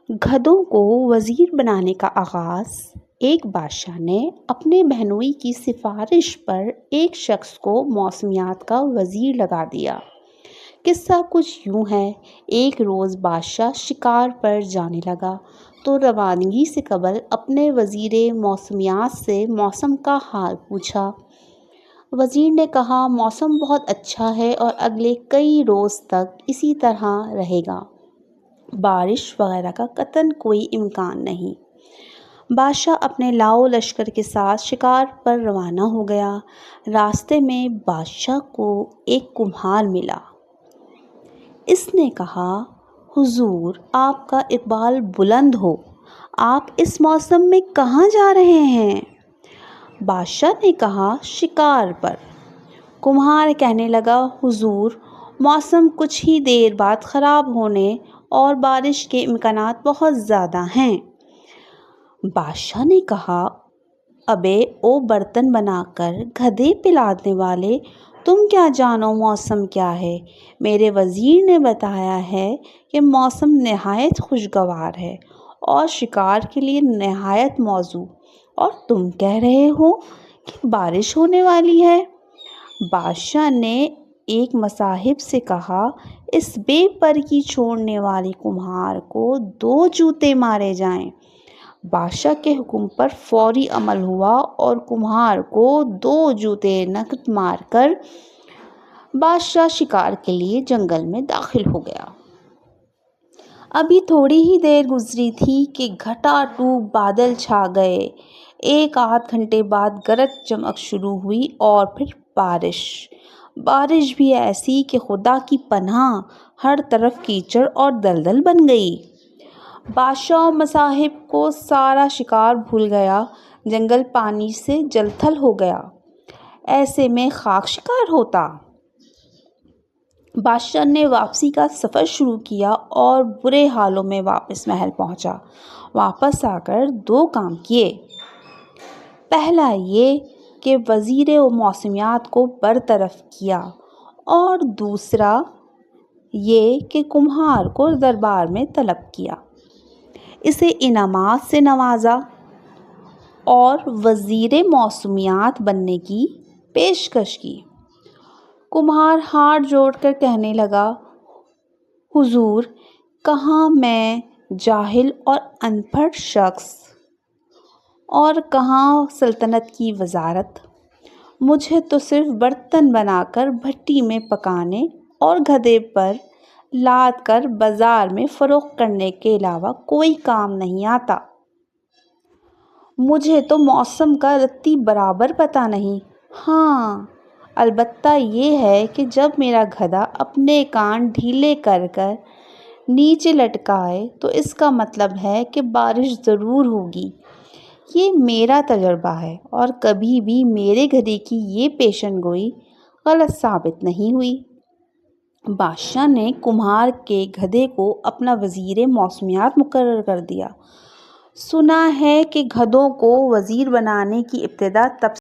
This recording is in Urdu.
گدھوں کو وزیر بنانے کا آغاز۔ ایک بادشاہ نے اپنے بہنوئی کی سفارش پر ایک شخص کو موسمیات کا وزیر لگا دیا۔ قصہ کچھ یوں ہے: ایک روز بادشاہ شکار پر جانے لگا تو روانگی سے قبل اپنے وزیر موسمیات سے موسم کا حال پوچھا۔ وزیر نے کہا، موسم بہت اچھا ہے اور اگلے کئی روز تک اسی طرح رہے گا، بارش وغیرہ کا قطعاً کوئی امکان نہیں۔ بادشاہ اپنے لاؤ لشکر کے ساتھ شکار پر روانہ ہو گیا۔ راستے میں بادشاہ کو ایک کمہار ملا۔ اس نے کہا، حضور، آپ کا اقبال بلند ہو، آپ اس موسم میں کہاں جا رہے ہیں؟ بادشاہ نے کہا، شکار پر۔ کمہار کہنے لگا، حضور، موسم کچھ ہی دیر بعد خراب ہونے اور بارش کے امکانات بہت زیادہ ہیں۔ بادشاہ نے کہا، ابے او برتن بنا کر گدھے پلانے والے، تم کیا جانو موسم کیا ہے؟ میرے وزیر نے بتایا ہے کہ موسم نہایت خوشگوار ہے اور شکار کے لیے نہایت موزوں، اور تم کہہ رہے ہو کہ بارش ہونے والی ہے۔ بادشاہ نے ایک مصاحب سے کہا، اس بے پرگی چھوڑنے والے کمہار کو 2 جوتے مارے جائیں۔ بادشاہ کے حکم پر فوری عمل ہوا اور کمہار کو 2 جوتے نقد مار کر بادشاہ شکار کے لیے جنگل میں داخل ہو گیا۔ ابھی تھوڑی ہی دیر گزری تھی کہ گھٹا ٹوپ بادل چھا گئے۔ ایک آدھ گھنٹے بعد گرج چمک شروع ہوئی اور پھر بارش بھی ایسی کہ خدا کی پناہ، ہر طرف کیچڑ اور دلدل بن گئی۔ بادشاہ و مصاحب کو سارا شکار بھول گیا، جنگل پانی سے جل تھل ہو گیا۔ ایسے میں خاک شکار ہوتا۔ بادشاہ نے واپسی کا سفر شروع کیا اور برے حالوں میں واپس محل پہنچا۔ واپس آ کر 2 کام کیے۔ پہلا یہ کہ وزیر موسمیات کو برطرف کیا اور دوسرا یہ کہ کمہار کو دربار میں طلب کیا، اسے انعامات سے نوازا اور وزیر موسمیات بننے کی پیشکش کی۔ کمہار ہاتھ جوڑ کر کہنے لگا، حضور، کہاں میں جاہل اور ان پڑھ شخص اور کہاں سلطنت کی وزارت، مجھے تو صرف برتن بنا کر بھٹی میں پکانے اور گدھے پر لاد کر بازار میں فروخت کرنے کے علاوہ کوئی کام نہیں آتا۔ مجھے تو موسم کا رتی برابر پتہ نہیں۔ ہاں، البتہ یہ ہے کہ جب میرا گدھا اپنے کان ڈھیلے کر کر نیچے لٹکائے تو اس کا مطلب ہے کہ بارش ضرور ہوگی۔ یہ میرا تجربہ ہے اور کبھی بھی میرے گدھے کی یہ پیشن گوئی غلط ثابت نہیں ہوئی۔ بادشاہ نے کمہار کے گدھے کو اپنا وزیر موسمیات مقرر کر دیا۔ سنا ہے کہ گدھوں کو وزیر بنانے کی ابتدا تب